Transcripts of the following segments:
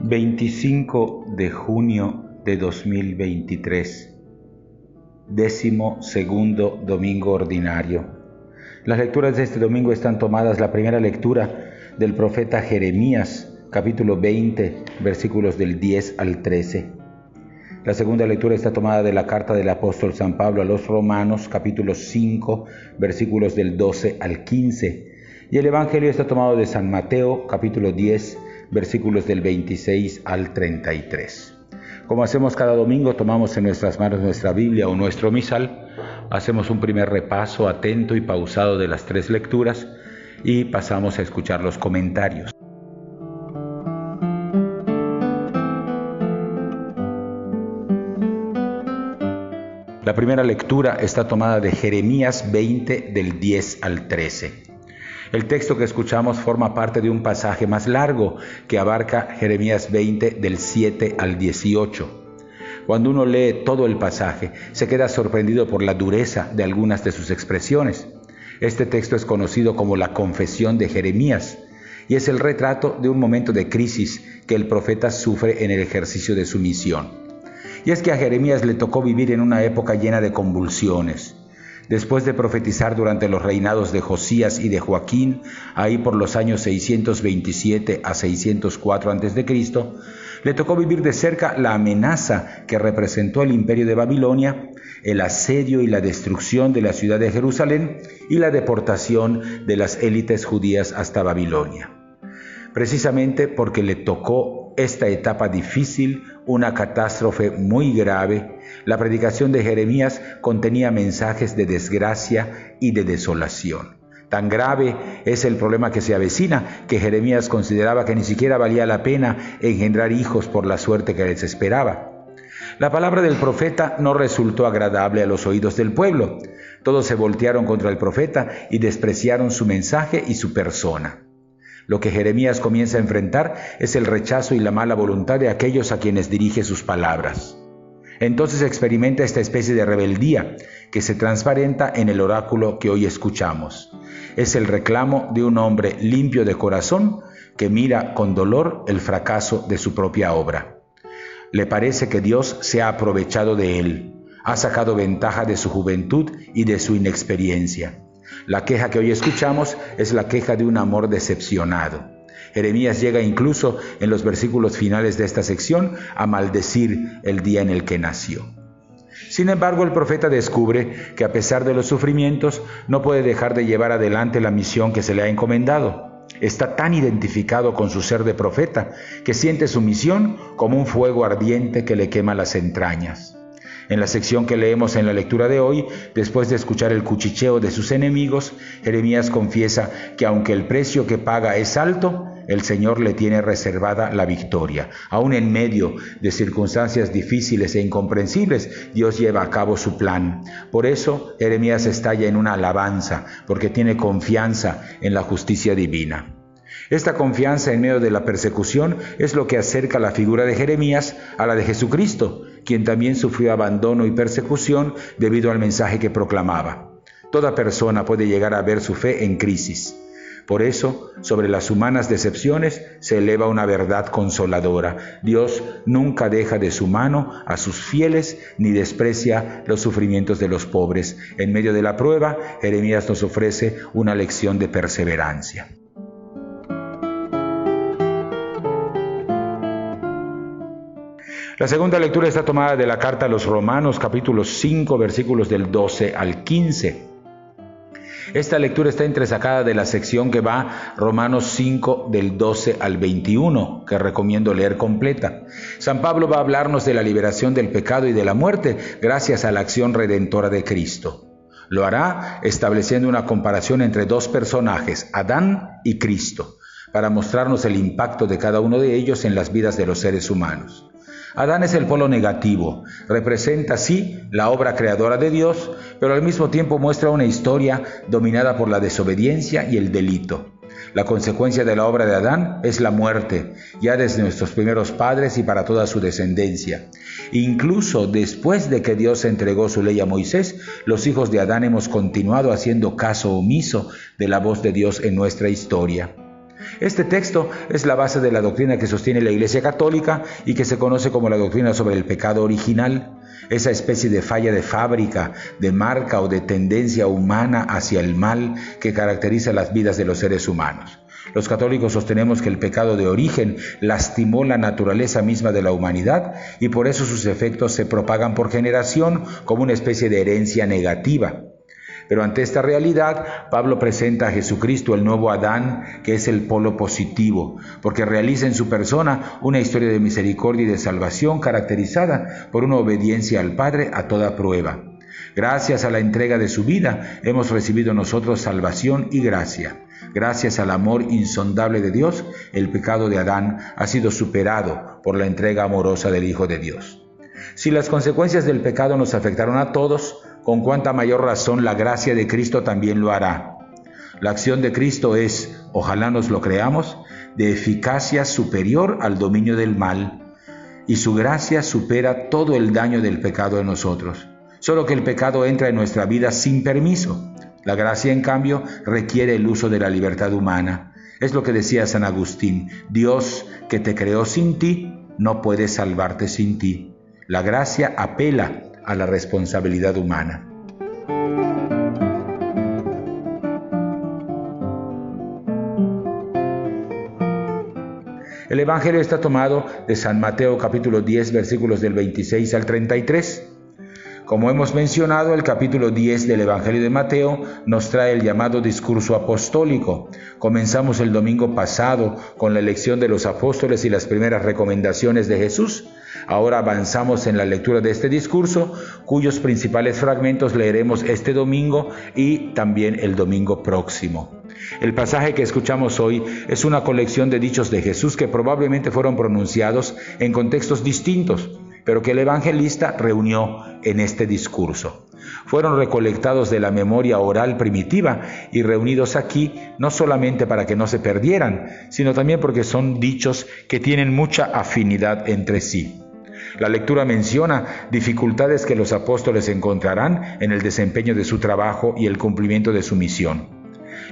25 de junio de 2023, 12º domingo ordinario. Las lecturas de este domingo están tomadas, la primera lectura del profeta Jeremías, capítulo 20, versículos del 10 al 13. La segunda lectura está tomada de la carta del apóstol San Pablo a los Romanos, capítulo 5, versículos del 12 al 15. Y el Evangelio está tomado de San Mateo, capítulo 10, versículos del 26 al 33. Como hacemos cada domingo, tomamos en nuestras manos nuestra Biblia o nuestro misal, hacemos un primer repaso atento y pausado de las tres lecturas y pasamos a escuchar los comentarios. La primera lectura está tomada de Jeremías 20, del 10 al 13. El texto que escuchamos forma parte de un pasaje más largo que abarca Jeremías 20 del 7 al 18. Cuando uno lee todo el pasaje, se queda sorprendido por la dureza de algunas de sus expresiones. Este texto es conocido como la Confesión de Jeremías y es el retrato de un momento de crisis que el profeta sufre en el ejercicio de su misión. Y es que a Jeremías le tocó vivir en una época llena de convulsiones. Después de profetizar durante los reinados de Josías y de Joaquín, ahí por los años 627 a 604 a.C., le tocó vivir de cerca la amenaza que representó el imperio de Babilonia, el asedio y la destrucción de la ciudad de Jerusalén y la deportación de las élites judías hasta Babilonia. Precisamente porque le tocó esta etapa difícil, una catástrofe muy grave, la predicación de Jeremías contenía mensajes de desgracia y de desolación. Tan grave es el problema que se avecina que Jeremías consideraba que ni siquiera valía la pena engendrar hijos por la suerte que les esperaba. La palabra del profeta no resultó agradable a los oídos del pueblo. Todos se voltearon contra el profeta y despreciaron su mensaje y su persona. Lo que Jeremías comienza a enfrentar es el rechazo y la mala voluntad de aquellos a quienes dirige sus palabras. Entonces experimenta esta especie de rebeldía que se transparenta en el oráculo que hoy escuchamos. Es el reclamo de un hombre limpio de corazón que mira con dolor el fracaso de su propia obra. Le parece que Dios se ha aprovechado de él, ha sacado ventaja de su juventud y de su inexperiencia. La queja que hoy escuchamos es la queja de un amor decepcionado. Jeremías llega incluso en los versículos finales de esta sección a maldecir el día en el que nació. Sin embargo, el profeta descubre que a pesar de los sufrimientos no puede dejar de llevar adelante la misión que se le ha encomendado. Está tan identificado con su ser de profeta que siente su misión como un fuego ardiente que le quema las entrañas. En la sección que leemos en la lectura de hoy, después de escuchar el cuchicheo de sus enemigos, Jeremías confiesa que aunque el precio que paga es alto, el Señor le tiene reservada la victoria. Aún en medio de circunstancias difíciles e incomprensibles, Dios lleva a cabo su plan. Por eso, Jeremías estalla en una alabanza, porque tiene confianza en la justicia divina. Esta confianza en medio de la persecución es lo que acerca la figura de Jeremías a la de Jesucristo, quien también sufrió abandono y persecución debido al mensaje que proclamaba. Toda persona puede llegar a ver su fe en crisis. Por eso, sobre las humanas decepciones se eleva una verdad consoladora. Dios nunca deja de su mano a sus fieles ni desprecia los sufrimientos de los pobres. En medio de la prueba, Jeremías nos ofrece una lección de perseverancia. La segunda lectura está tomada de la carta a los Romanos, capítulo 5, versículos del 12 al 15. Esta lectura está entresacada de la sección que va Romanos 5 del 12 al 21, que recomiendo leer completa. San Pablo va a hablarnos de la liberación del pecado y de la muerte gracias a la acción redentora de Cristo. Lo hará estableciendo una comparación entre dos personajes, Adán y Cristo, para mostrarnos el impacto de cada uno de ellos en las vidas de los seres humanos. Adán es el polo negativo, representa sí la obra creadora de Dios, pero al mismo tiempo muestra una historia dominada por la desobediencia y el delito. La consecuencia de la obra de Adán es la muerte, ya desde nuestros primeros padres y para toda su descendencia. Incluso después de que Dios entregó su ley a Moisés, los hijos de Adán hemos continuado haciendo caso omiso de la voz de Dios en nuestra historia. Este texto es la base de la doctrina que sostiene la Iglesia Católica y que se conoce como la doctrina sobre el pecado original, esa especie de falla de fábrica, de marca o de tendencia humana hacia el mal que caracteriza las vidas de los seres humanos. Los católicos sostenemos que el pecado de origen lastimó la naturaleza misma de la humanidad y por eso sus efectos se propagan por generación como una especie de herencia negativa. Pero ante esta realidad, Pablo presenta a Jesucristo, el nuevo Adán, que es el polo positivo, porque realiza en su persona una historia de misericordia y de salvación caracterizada por una obediencia al Padre a toda prueba. Gracias a la entrega de su vida, hemos recibido nosotros salvación y gracia. Gracias al amor insondable de Dios, el pecado de Adán ha sido superado por la entrega amorosa del Hijo de Dios. Si las consecuencias del pecado nos afectaron a todos, con cuánta mayor razón la gracia de Cristo también lo hará. La acción de Cristo es, ojalá nos lo creamos, de eficacia superior al dominio del mal, y su gracia supera todo el daño del pecado en nosotros. Solo que el pecado entra en nuestra vida sin permiso. La gracia, en cambio, requiere el uso de la libertad humana. Es lo que decía San Agustín: Dios, que te creó sin ti, no puede salvarte sin ti. La gracia apela a la responsabilidad humana. El Evangelio está tomado de San Mateo capítulo 10, versículos del 26 al 33. Como hemos mencionado, el capítulo 10 del Evangelio de Mateo nos trae el llamado discurso apostólico. Comenzamos el domingo pasado con la elección de los apóstoles y las primeras recomendaciones de Jesús. Ahora avanzamos en la lectura de este discurso, cuyos principales fragmentos leeremos este domingo y también el domingo próximo. El pasaje que escuchamos hoy es una colección de dichos de Jesús que probablemente fueron pronunciados en contextos distintos, pero que el evangelista reunió en este discurso. Fueron recolectados de la memoria oral primitiva y reunidos aquí no solamente para que no se perdieran, sino también porque son dichos que tienen mucha afinidad entre sí. La lectura menciona dificultades que los apóstoles encontrarán en el desempeño de su trabajo y el cumplimiento de su misión.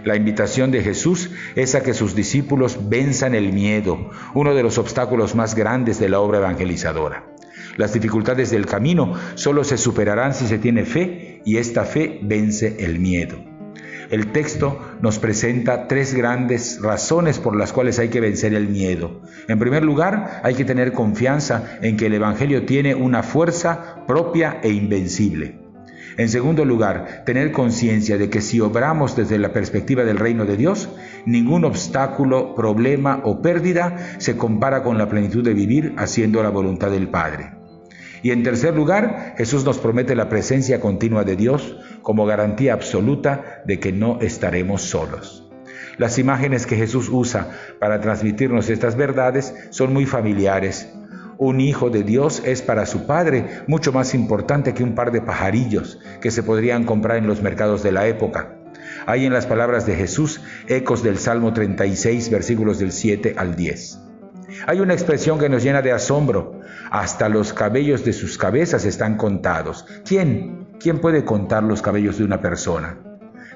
La invitación de Jesús es a que sus discípulos venzan el miedo, uno de los obstáculos más grandes de la obra evangelizadora. Las dificultades del camino solo se superarán si se tiene fe, y esta fe vence el miedo. El texto nos presenta tres grandes razones por las cuales hay que vencer el miedo. En primer lugar, hay que tener confianza en que el Evangelio tiene una fuerza propia e invencible. En segundo lugar, tener conciencia de que si obramos desde la perspectiva del reino de Dios, ningún obstáculo, problema o pérdida se compara con la plenitud de vivir haciendo la voluntad del Padre. Y en tercer lugar, Jesús nos promete la presencia continua de Dios como garantía absoluta de que no estaremos solos. Las imágenes que Jesús usa para transmitirnos estas verdades son muy familiares. Un hijo de Dios es para su Padre mucho más importante que un par de pajarillos que se podrían comprar en los mercados de la época. Hay en las palabras de Jesús ecos del Salmo 36, versículos del 7 al 10. Hay una expresión que nos llena de asombro: hasta los cabellos de sus cabezas están contados. ¿Quién puede contar los cabellos de una persona?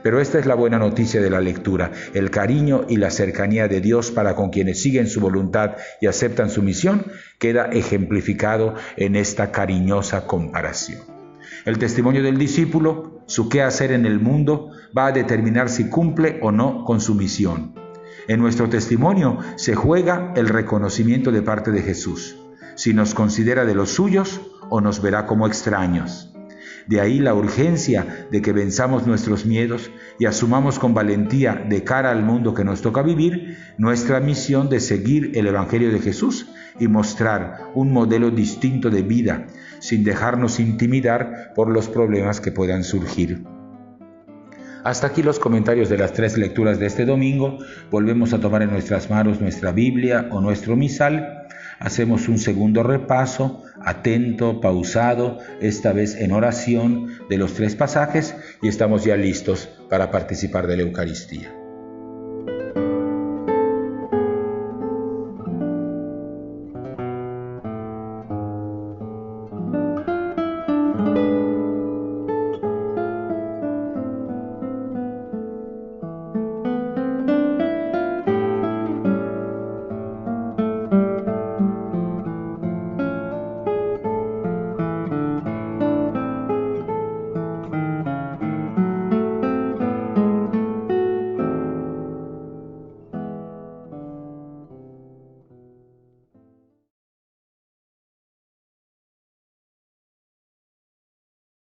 Pero esta es la buena noticia de la lectura: el cariño y la cercanía de Dios para con quienes siguen su voluntad y aceptan su misión queda ejemplificado en esta cariñosa comparación. El testimonio del discípulo, su qué hacer en el mundo, va a determinar si cumple o no con su misión. En nuestro testimonio se juega el reconocimiento de parte de Jesús, si nos considera de los suyos o nos verá como extraños. De ahí la urgencia de que venzamos nuestros miedos y asumamos con valentía de cara al mundo que nos toca vivir nuestra misión de seguir el Evangelio de Jesús y mostrar un modelo distinto de vida, sin dejarnos intimidar por los problemas que puedan surgir. Hasta aquí los comentarios de las tres lecturas de este domingo. Volvemos a tomar en nuestras manos nuestra Biblia o nuestro misal. Hacemos un segundo repaso, atento, pausado, esta vez en oración, de los tres pasajes, y estamos ya listos para participar de la Eucaristía.